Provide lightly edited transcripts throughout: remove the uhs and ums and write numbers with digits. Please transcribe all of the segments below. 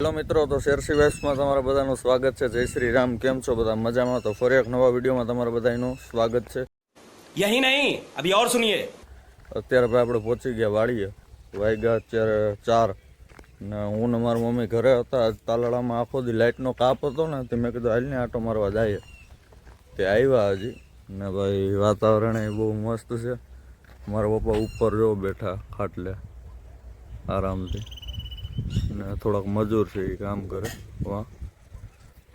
Hello મિત્રો, તો શેરસી વેસ્ટમાં તમારા બધાનું સ્વાગત છે. જય શ્રી રામ. કેમ છો બધા? મજામાં? તો ફરી એક નવા વિડીયોમાં તમારા બધાનું સ્વાગત છે. યહી નહીં, અભી ઓર સુનિए. અત્યારે ભાઈ આપણે પહોંચી ગયા વાડીએ. વાગ્યા અત્યારે 4 ને હું ને મારી મમ્મી ઘરે હતા. તાલાળામાં આખો દી લાઇટનો કાપ હતો ને, તે મેં કીધું હાલને આટો મારવા જઈએ. તે આવ્યા હજી ને ભાઈ વાતાવરણ એ બહુ મસ્ત છે. મારા પપ્પા ઉપર જો બેઠા ખાટલે આરામથી, ને થોડાક મજૂર છે એ કામ કરે વાહ.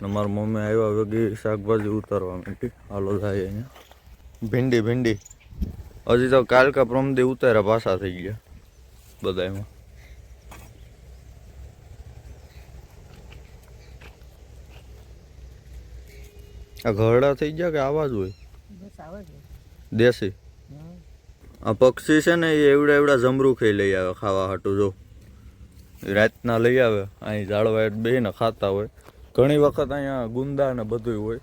ને મારી મમ્મી આવ્યા વેગી શાકભાજી ઉતારવા માંડી. હાલો જાય અહીંયા ભીંડી હજી તો કાલ કા પ્રમદી ઉતાર્યા પાછા થઈ ગયા બધા. એમાં આ ઘરડા થઈ ગયા કે આવા જ હોય દેશી? આ પક્ષી છે ને એ એવડા જમરૂ ખાઈ લઈ આવે ખાવા હાટું. જો રાતના લઈ આવે અહીં ઝાડવા બેહીને ખાતા હોય. ઘણી વખત અહીંયા ગુંદા ને બધું હોય,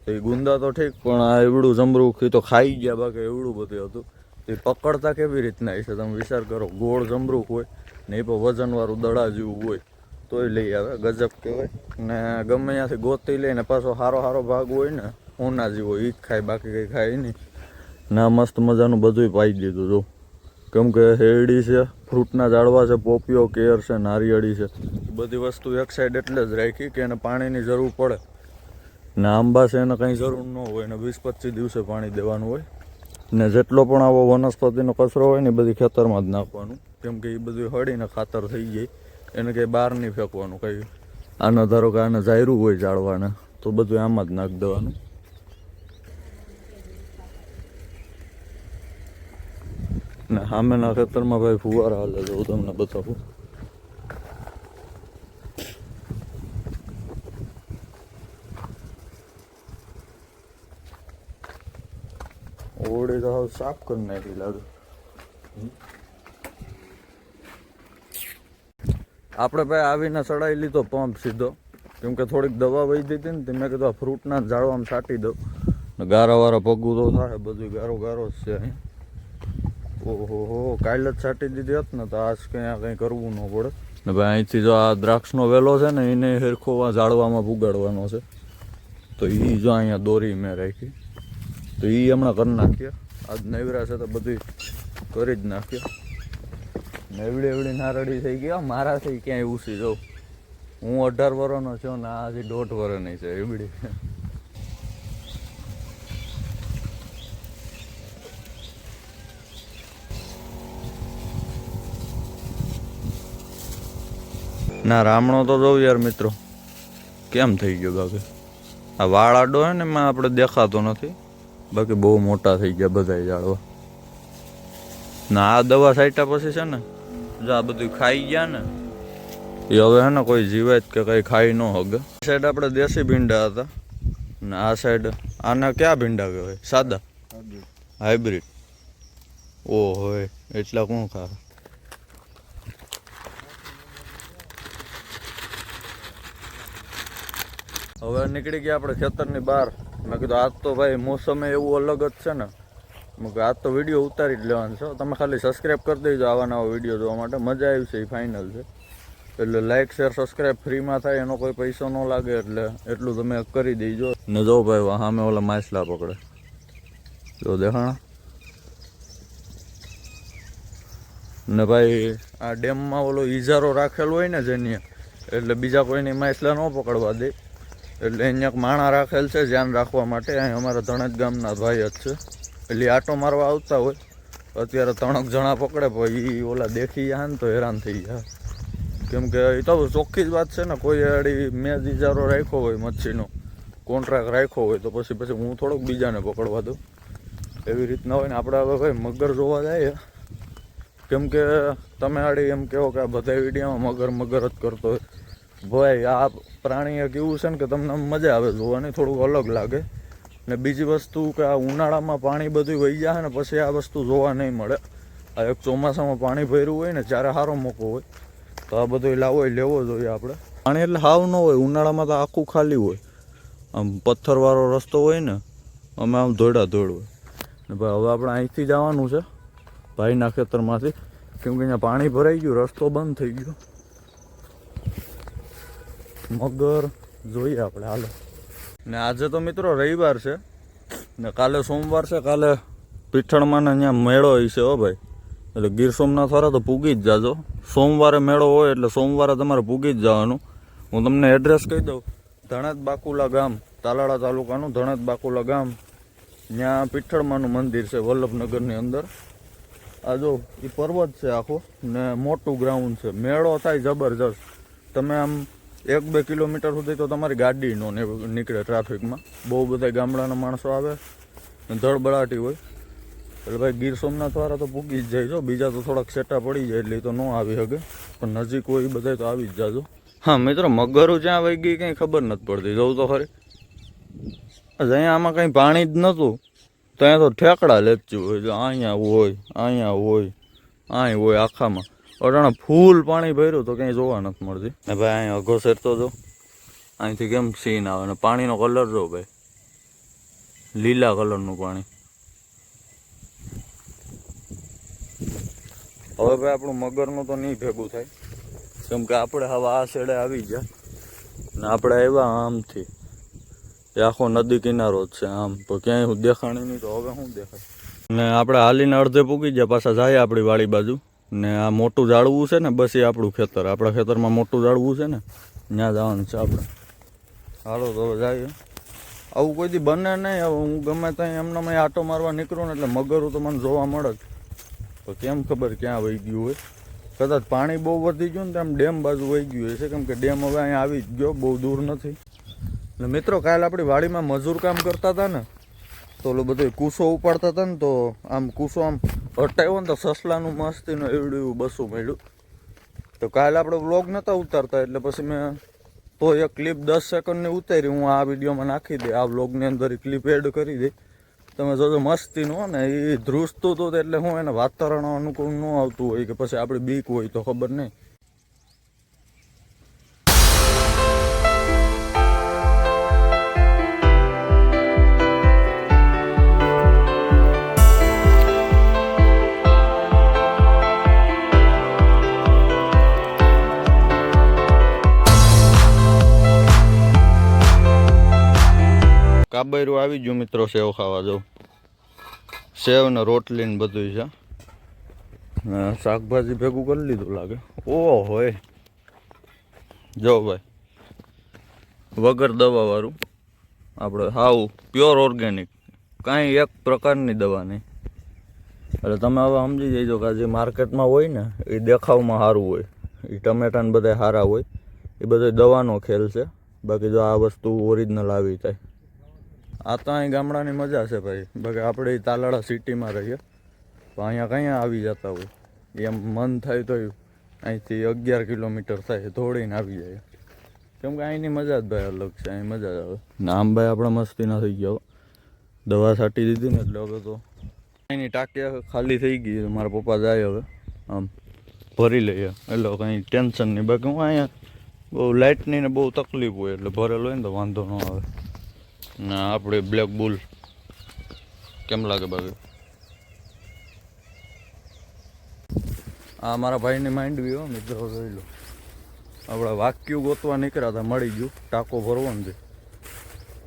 તો એ ગુંદા તો ઠીક, પણ આ એવડું જમરૂખ તો ખાઈ ગયા. બાકી એવડું બધું હતું. એ પકડતા કેવી રીતના છે તમે વિચાર કરો. ગોળ જમરૂખ હોય ને એ પણ વજનવાળું દડા જેવું હોય તોય લઈ આવે. ગજબ કહેવાય. ને ગમે ત્યાંથી ગોતી લઈને પાછો સારો ભાગ હોય ને હોના જેવો એ જ ખાય, બાકી કંઈ ખાય નહીં. ના મસ્ત મજાનું બધું પાઈ દીધું. જો કેમ કે શેરડી છે, ફ્રૂટના ઝાડવા છે, પોપિયો, કેર છે, નારિયેળી છે, બધી વસ્તુ એક સાઈડ એટલે જ રાખી કે એને પાણીની જરૂર પડે. ને આંબા છે એને કંઈ જરૂર ન હોય ને 20-25 દિવસે પાણી દેવાનું હોય. ને જેટલો પણ આવો વનસ્પતિનો કચરો હોય ને એ બધી ખેતરમાં જ નાખવાનું, કેમ કે એ બધું હળીને ખાતર થઈ જાય. એને કંઈ બહાર નહીં ફેંકવાનું. કંઈ આને ધારો કે આને ઝાયરું હોય ઝાડવાને તો બધું આમાં જ નાખી દેવાનું. ને સામેના ખેતરમાં ભાઈ ફુવારા હાલે છે, હું તમને બતાવું. ઓળી તો હવે સાફ કરી નાખી લાગે. આપણે ભાઈ આવીને ચડાવી લીધો પંપ સીધો, કેમ કે થોડીક દવા વહી દીધી ને, મેં કીધું આ ફ્રૂટના ઝાડવામાં છાંટી દઉં ને ગારાવાળા પગું તો થાય. બધું ગારો જ છે અહીં. ઓહો, કાલે જ છાંટી દીધી હોત ને તો આજ કંઈ કરવું ન પડે. ને ભાઈ અહીંથી જો આ દ્રાક્ષનો વેલો છે ને એને હેરખો ઝાડવામાં પુગાડવાનો છે, તો એ જો અહીંયા દોરી મેં રાખી, તો એ હમણાં કરી નાખીએ. આજ નવરા છે તો બધું કરી જ નાખીએ. એવડી નારળી થઈ ગયા મારાથી ક્યાંય ઉસી જાઉં. હું 18 વર્ષનો છું ને આ હજી 1.5 વર્ષની છે એવડી. ના રામણો તો જોઉં યાર મિત્રો કેમ થઈ ગયો. બાકી આ વાળ આડો હોય ને એમાં આપણે દેખાતો નથી, બાકી બહુ મોટા થઈ ગયા બધા ઝાડવા. ના આ દવા છાંટ્યા પછી છે ને જો આ બધું ખાઈ ગયા ને એ હવે હે ને કોઈ જીવાત કે કંઈ ખાઈ ન હગે. આ સાઈડ આપણે દેશી ભીંડા હતા ને આ સાઈડ આને ક્યાં ભીંડા કહેવાય? સાદા હાઇબ્રિડ. ઓહો, એટલા કોણ ખાવે? હવે નીકળી ગયા આપણે ખેતરની બહાર. મેં કીધું આજ તો ભાઈ મોસમે એવું અલગ જ છે ને, મેં કીધું આજ તો વિડીયો ઉતારી જ લેવાનો છે. તમે ખાલી સબસ્ક્રાઈબ કરી દેજો આવા નવા વિડીયો જોવા માટે. મજા આવી છે એ ફાઇનલ છે. એટલે લાઇક શેર સબસ્ક્રાઈબ ફ્રીમાં થાય, એનો કોઈ પૈસો ન લાગે, એટલે એટલું તમે કરી દેજો. ને જો ભાઈ સામે ઓલા માછલા પકડે, જો દેખાણા. ને ભાઈ આ ડેમમાં ઓલો ઈજારો રાખેલો હોય ને જેની, એટલે બીજા કોઈની માછલા ન પકડવા દે, એટલે અહીંયા માણા રાખેલ છે ધ્યાન રાખવા માટે. અહીં અમારા ધણજ ગામના ભાઈ જ છે, એટલે આટો મારવા આવતા હોય. અત્યારે 3 જણા પકડે પછી ઓલા દેખી જાય ને તો હેરાન થઈ જાય, કેમ કે એ તો ચોખ્ખી જ વાત છે ને. કોઈ આડી મેં જ ઇજારો રાખ્યો હોય, મચ્છીનો કોન્ટ્રાક્ટ રાખ્યો હોય, તો પછી હું થોડોક બીજાને પકડવા દઉં. એવી રીતના હોય ને. આપણે હવે ભાઈ મગર જોવા જઈએ, કેમ કે તમે આડી એમ કહો કે આ બધા વિડીયોમાં મગર જ કરતો હોય. ભાઈ આ પ્રાણી એક એવું છે ને કે તમને મજા આવે જોવાની, થોડુંક અલગ લાગે. ને બીજી વસ્તુ કે આ ઉનાળામાં પાણી બધું વહી જાય ને પછી આ વસ્તુ જોવા નહીં મળે. આ એક ચોમાસામાં પાણી ભર્યું હોય ને જ્યારે સારો મોકો હોય તો આ બધું લેવો જોઈએ આપણે. પાણી એટલે હાવ ન હોય, ઉનાળામાં તો આખું ખાલી હોય. આમ પથ્થરવાળો રસ્તો હોય ને, અમે આમ ધોળ હોય ને. ભાઈ હવે આપણે અહીંથી જવાનું છે ભાઈના ખેતરમાંથી, કેમ કે અહીંયા પાણી ભરાઈ ગયું, રસ્તો બંધ થઈ ગયો. મગર જોઈએ આપણે, હાલો. ને આજે તો મિત્રો રવિવાર છે ને કાલે સોમવાર છે. કાલે પીઠળમાં અહીંયા મેળો હશે હો ભાઈ, એટલે ગીર સોમનાથ વાળા તો પૂગી જ જાજો. સોમવારે મેળો હોય એટલે સોમવારે તમારે પૂગી જ જવાનું. હું તમને એડ્રેસ કહી દઉં. ધણેજ બાકુલા ગામ, તાલાળા તાલુકાનું ધણેજ બાકુલા ગામ, ત્યાં પીઠળમાનું મંદિર છે વલ્લભનગરની અંદર. આ જો એ પર્વત છે આખો ને મોટું ગ્રાઉન્ડ છે. મેળો થાય જબરજસ્ત. તમે આમ 1-2 કિલોમીટર સુધી તો તમારી ગાડી નો નીકળે ટ્રાફિકમાં. બહુ બધા ગામડાના માણસો આવે ને ધડબડાટી હોય. એટલે ભાઈ ગીર સોમનાથ વાળા તો પૂગી જ જાય છો. બીજા તો થોડાક સેટા પડી જાય એટલે તો ન આવી શકે, પણ નજીક હોય એ બધા તો આવી જ જાજો. હા મિત્રો, મગરો જ્યાં વહી ગઈ કંઈ ખબર નથી પડતી. જોઉં તો ખરી, અહીંયા આમાં કંઈ પાણી જ નહોતું, ત્યાં તો ઠેકડા લેપચ્યું હોય. અહીંયા હોય, અહીંયા હોય, અહીં હોય, આખામાં અટાણે ફૂલ પાણી ભર્યું તો કંઈ જોવા નથી મળતી. ને ભાઈ અહીં અઘો સેરતો જો, અહીંથી કેમ સીન આવે ને પાણીનો કલર જો ભાઈ, લીલા કલરનું પાણી. હવે ભાઈ આપણું મગરનું તો નહીં ભેગું થાય, કેમ કે આપણે હવે આ છેડે આવી ગયા ને આપણે આવ્યા આમથી. એ આખો નદી કિનારો જ છે આમ, તો ક્યાંય હું દેખાણી નહીં. તો હવે શું દેખાય? ને આપણે હાલીને અડધે પૂગી ગયા, પાછા જાય આપણી વાડી બાજુ. ને આ મોટું ઝાડવું છે ને, બસ એ આપણું ખેતર. આપણા ખેતરમાં મોટું ઝાડવું છે ને, ત્યાં જવાનું છે આપણે. હાલો તો હવે જાય. આવું કોઈ દી બને નહીં. હવે હું ગમે ત્યાં એમને આટો મારવા નીકળું ને એટલે મગરું તો મને જોવા મળે જ. તો કેમ ખબર ક્યાં વહી ગયું હોય? કદાચ પાણી બહુ વધી ગયું ને તો આમ ડેમ બાજુ વહી ગયું હશે, કેમ કે ડેમ હવે અહીંયા આવી જ ગયો, બહુ દૂર નથી. ને મિત્રો કાલે આપણી વાડીમાં મજૂર કામ કરતા હતા ને, તો ઓલું બધું કૂસો ઉપાડતા હતા ને, તો આમ કૂસો આમ હટાવ્યો ને તો સસલાનું મસ્તીનું એવડું એવું બસું મળ્યું. તો કાલે આપણે વ્લોગ નહોતા ઉતારતા એટલે પછી મેં તો એક ક્લિપ 10 સેકન્ડની ઉતારી. હું આ વિડીયોમાં નાખી દે, આ વ્લોગની અંદર એ ક્લિપ એડ કરી દે. તમે જોજો મસ્તીનું ને એ ધ્રુસતું હતું, એટલે હું એને વાતાવરણ અનુકૂળ ન આવતું હોય કે પછી આપણી બીક હોય તો ખબર નહીં. કાબૈરું આવી ગયું મિત્રો, સેવ ખાવા જાઉં. સેવ ને રોટલી ને બધું છે. શાકભાજી ભેગું કરી લીધું લાગે. ઓહો હોય જો ભાઈ, વગર દવા વાળું, આપણે હાવ પ્યોર ઓર્ગેનિક, કાંઈ એક પ્રકારની દવા નહીં. એટલે તમે હવે સમજી જઈજો કે જે માર્કેટમાં હોય ને એ દેખાવમાં સારું હોય, એ ટમેટાને બધા સારા હોય, એ બધો દવાનો ખેલ છે. બાકી જો આ વસ્તુ ઓરિજિનલ આવી થાય. આ તો અહીં ગામડાની મજા છે ભાઈ. બાકી આપણે તાલાળા સિટીમાં રહીએ તો અહીંયા કઈ આવી જતા હોય, એમ મન થાય તો અહીંથી 11 કિલોમીટર થાય દોડીને આવી જાય, કેમ કે અહીંની મજા જ ભાઈ અલગ છે. અહીં મજા જ આવે ને. આમ ભાઈ આપણે મસ્તી ના થઈ ગયા, દવા છાંટી દીધી ને એટલે હવે તો અહીંની ટાંકી ખાલી થઈ ગઈ. મારા પપ્પા જાય હવે આમ ભરી લઈએ, એટલે કંઈ ટેન્શન નહીં. બાકી હું અહીંયા બહુ લાઇટની ને બહુ તકલીફ હોય, એટલે ભરેલો હોય ને તો વાંધો ન આવે. ને આપણે બ્લેક બુલ કેમ લાગે બાકી? આ મારા ભાઈની માંડવી હો મિત્રો, જોઈ લો. આપણે વાક્યું ગોતવા નીકળ્યા હતા, મળી ગયું. ટાંકો ભરવાનું છે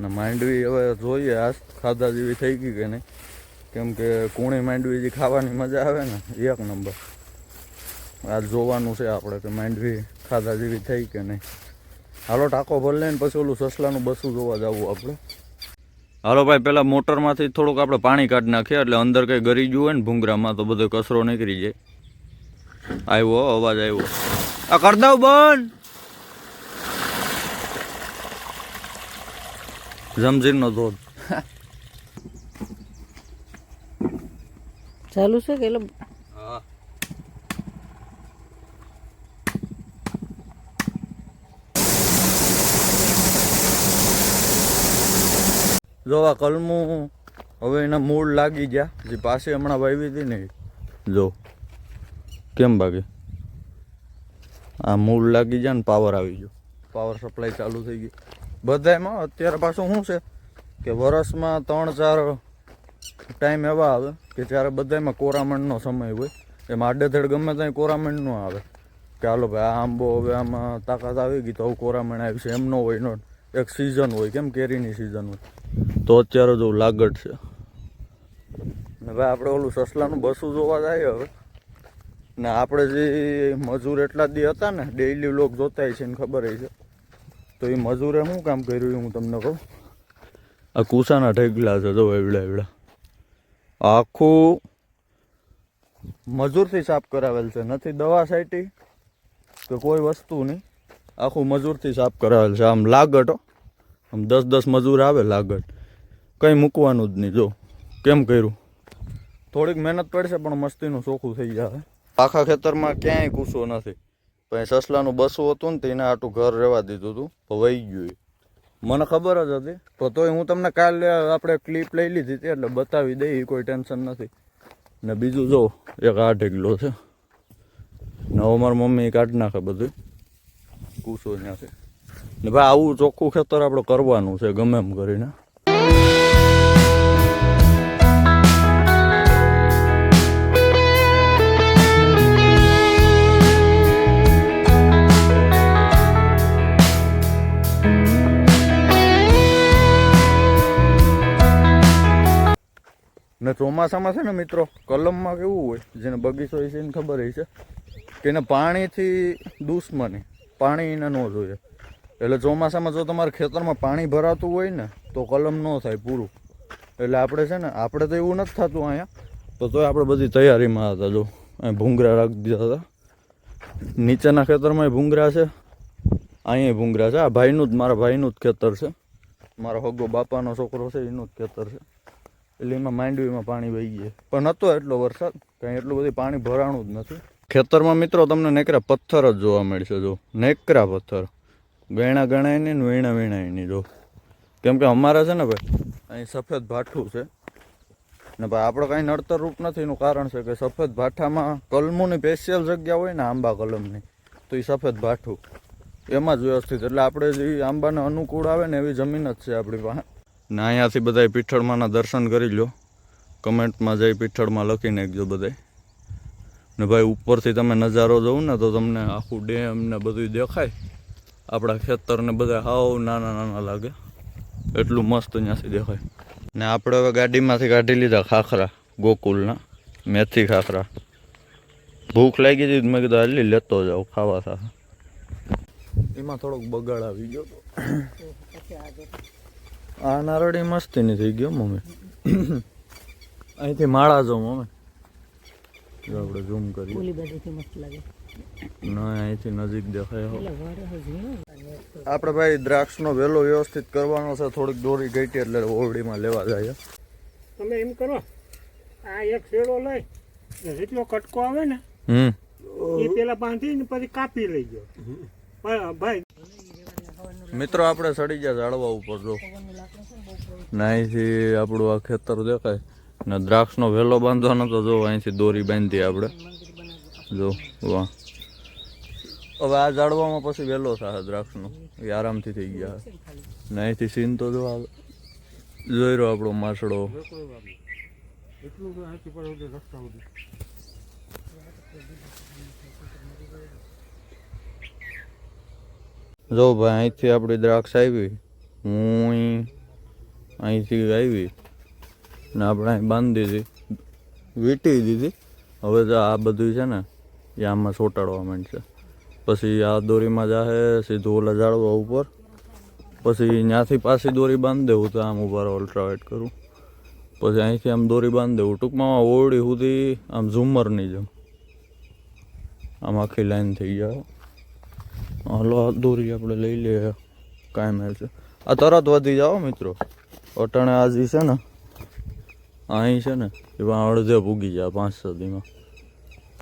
ને માંડવી હવે જોઈએ આ ખાધા જેવી થઈ ગઈ કે નહીં, કેમ કે કૂણી માંડવી જે ખાવાની મજા આવે ને એક નંબર. આ જોવાનું છે આપણે કે માંડવી ખાધા જેવી થઈ કે નહીં. હાલો ટાંકો ભરી લઈને પછી ઓલું સસલાનું બસું જોવા જવું આપણે. હાલો ભાઈ, પહેલાં મોટરમાંથી થોડુંક આપણે પાણી કાઢી નાખીએ, એટલે અંદર કંઈ ગરી ગયું હોય ને ભૂંગરામાં તો બધો કચરો નીકળી જાય. આવ્યો અવાજ આવ્યો. આ કર દઉં બંધ. જમજીરનો ધોધ ચાલુ છે કે? હા. જો આ કલમું હવે એના મૂળ લાગી ગયા, જે પાસે હમણાં વાવી હતી ને, જો કેમ બાકી આ મૂળ લાગી ગયા ને પાવર આવી ગયો, પાવર સપ્લાય ચાલુ થઈ ગઈ બધામાં. અત્યારે પાછું શું છે કે વર્ષમાં 3-4 ટાઈમ એવા આવે કે જ્યારે બધામાં કોરામણનો સમય હોય, એમાં આડેધડ ગમે ત્યાં કોરામણ ન આવે. કે હાલો ભાઈ આ આંબો હવે આમાં તાકાત આવી ગઈ તો હવે કોરામણ આવી છે, એમ ન હોય. નો એક સિઝન હોય, કેમ કેરીની સિઝન હોય. તો અત્યારે જો લાગડ છે ને ભાઈ આપણે ઓલું સસલાનું બસું જોવા જાય હવે ને. આપણે જે મજૂર એટલા દી હતા ને, ડેઈલી લોક જોતા છે ને ખબર છે. તો એ મજૂરે શું કામ કર્યું હું તમને કહું. આ કુસાના ઢેગલા છે જો એવડા એવડા, આખું મજૂરથી સાફ કરાવેલ છે. નથી દવા છાંટી કે કોઈ વસ્તુ નહીં, આખું મજૂરથી સાફ કરાવેલ છે. આમ લાગટ આમ 10-10 મજૂર આવે લાગટ, કંઈ મૂકવાનું જ નહીં. જો કેમ કર્યું, થોડીક મહેનત પડશે પણ મસ્તીનું ચોખ્ખું થઈ જાય. આખા ખેતરમાં ક્યાંય કૂસો નથી. પણ સસલાનું બસું હતું ને તેને આટલું ઘર રહેવા દીધું હતું, તો વહી ગયું. મને ખબર જ હતી, તો તોય હું તમને કાલે આપણે ક્લિપ લઈ લીધી હતી એટલે બતાવી દઈ, કોઈ ટેન્શન નથી. ને બીજું જો એક આ ઢેગલો છે ને હવે મારી મમ્મી કાઢી નાખે બધું કૂસો ત્યાંથી. ને ભાઈ આવું ચોખ્ખું ખેતર આપણે કરવાનું છે ગમે એમ કરીને. ને ચોમાસામાં છે ને મિત્રો, કલમમાં કેવું હોય, જેને બગીચો હોય છે એને ખબર હોય છે કે એને પાણીથી દુશ્મની, પાણી એને ન જોઈએ. એટલે ચોમાસામાં જો તમારા ખેતરમાં પાણી ભરાતું હોય ને તો કલમ ન થાય પૂરું. એટલે આપણે છે ને, આપણે તો એવું નથી થતું અહીંયા, તો તોય આપણે બધી તૈયારીમાં હતા. જો અહીં ભૂંગરા રાખી દીધા હતા. નીચેના ખેતરમાં ભૂંગરા છે, અહીંયા ભૂંગરા છે. આ ભાઈનું જ, મારા ભાઈનું જ ખેતર છે. મારા હગો બાપાનો છોકરો છે એનું જ ખેતર છે. એટલે એમાં માંડવીમાં પાણી વહી ગયા, પણ નહોતો એટલો વરસાદ, કાંઈ એટલું બધું પાણી ભરાણું જ નથી. ખેતરમાં મિત્રો તમને નેકરા પથ્થર જ જોવા મળશે. જો નેકરા પથ્થર, ગયણા ગણાય નહીં ને વીણા વીણાય નહીં. જો કેમ કે અમારે છે ને ભાઈ અહીં સફેદ ભાઠું છે ને ભાઈ આપણે કાંઈ નડતર રૂપ નથી. એનું કારણ છે કે સફેદ ભાઠામાં કલમોની સ્પેશિયલ જગ્યા હોય ને આંબા કલમની, તો એ સફેદ ભાઠું એમાં જ વ્યવસ્થિત. એટલે આપણે જે આંબાને અનુકૂળ આવે ને એવી જમીન જ છે આપણી પાસે. ને અહીંયાથી બધાય પીઠળમાંના દર્શન કરી લો. કમેન્ટમાં જઈ પીઠળમાં લખી નાખજો બધાય. ને ભાઈ ઉપરથી તમે નજારો જોઉં ને તો તમને આખું ડેમ ને બધું દેખાય. આપણા ખેતરને બધા હાવ નાના નાના લાગે, એટલું મસ્ત ત્યાંથી દેખાય. ને આપણે હવે ગાડીમાંથી કાઢી લીધા ખાખરા, ગોકુલના મેથી ખાખરા. ભૂખ લાગી હતી મેં કીધું હાલી લેતો જાઉં, ખાવા સાથે. એમાં થોડોક બગાડ આવી ગયો. આ નારળી મસ્તી ની થઈ ગયો મમ્મી. અહીંથી માળા જો મમ્મી, આપણે ઝૂમ કરીએ. ના અહીંથી નજીક દેખાય. આપણે ભાઈ દ્રાક્ષનો વેલો વ્યવસ્થિત કરવાનો છે. થોડીક દોરી ગઈ એટલે ઓરડીમાં લેવા જાય. તમે એમ કરો, આ એક શેડો લઈ જેટલો કટકો આવે ને એ પેલા બાંધીને પછી કાપી લઈ ગયો ભાઈ. મિત્રો આપણે સડી ગયા ઝાડવા ઉપર. જો અહીંથી આપણું આ ખેતર દેખાય ને દ્રાક્ષનો વેલો બાંધવાનો તો જો અહીંથી દોરી બાંધી આપણે. જો વાહ, હવે આ ઝાડવામાં પછી વેલો થાય દ્રાક્ષનો, એ આરામથી થઈ ગયા. ને અહીંથી સીન તો જો જોઈ રહ્યો આપણો માસડો. જો ભાઈ અહીંથી આપણી દ્રાક્ષ આવી, હું અહીંથી આવી ને આપણે અહીં બાંધી દીધી, વીટી દીધી. હવે જો આ બધું છે ને એ આમાં ચોંટાડવા માંડશે. પછી આ દોરીમાં જાહે સીધું ઓલા ઝાડવા ઉપર. પછી ત્યાંથી પાછી દોરી બાંધી દેવું, તો આમ ઉભા અલ્ટ્રાવાઇટ કરું. પછી અહીંથી આમ દોરી બાંધી દેવું. ટૂંકમાં ઓરડી સુધી આમ ઝુમરની જેમ આમ આખી લાઈન થઈ જાય. હાલો આ દોરી આપણે લઈ લઈએ, કાંઈ મેળ છે. આ તરત વધી જાઓ મિત્રો. અટાણે આ જે છે ને અહીં છે ને એમાં અડધે ભૂગી જાય 5 સુધીમાં.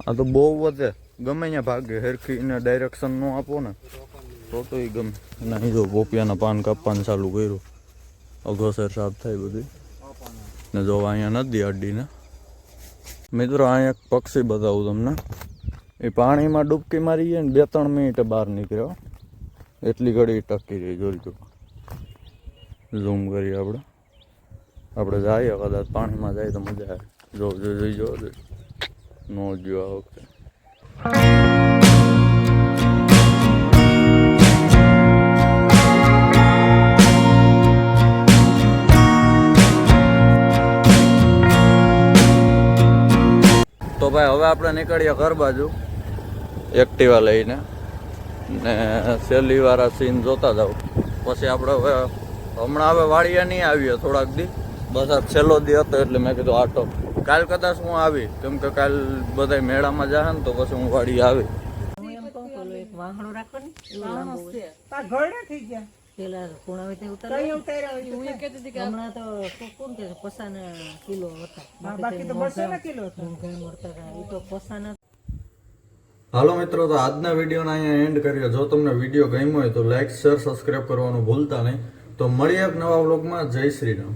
આ તો બહુ વધે, ગમે ત્યાં ભાગે. હેરખીને ડાયરેક્શન ન આપો ને તો એ ગમે. અને અહીં જો પોપિયાના પાન કાપવાનું ચાલુ કર્યું, અઘોસર સાફ થાય બધું. ને જો અહીંયા નદી અડીને. મિત્રો અહીંયા એક પક્ષી બતાવું તમને. એ પાણીમાં ડૂબકી મારી ગયા ને 2-3 મિનિટે બહાર નીકળ્યો, એટલી ઘડી ટકી રહી. જોઈ ઝૂમ કરીએ આપણે જઈએ કદાચ પાણીમાં જાય તો મજા આવે. જો નો જો આ વખતે હવે આપણે નીકળીએ ઘર બાજુ એક્ટિવા લઈને ને સેલી વાળા સીન જોતા જાવ. પછી આપણે હવે હમણાં હવે વાડીએ નહીં આવીએ થોડાક દી, બસ આ છેલ્લો દી હતો એટલે મેં કીધું આટો કાલ કદાચ હું આવી, કેમ કે કાલ બધા મેળામાં જાય ને તો પછી હું વાડી આવી. પેલા ખૂણા હોય તે ઉતાર્યા હમણાં તો કોણ કે પસાના કિલો હતા, બાકી તો 200 કિલો હતા એ તો પસાના. હાલો મિત્રો, તો આજના વિડીયોના અહીંયા એન્ડ કરીએ. જો તમને વિડીયો ગમ્યો હોય તો લાઈક શેર સબસ્ક્રાઈબ કરવાનું ભૂલતા નહીં. તો મળીએ એક નવા વ્લોગમાં. જય શ્રી રામ.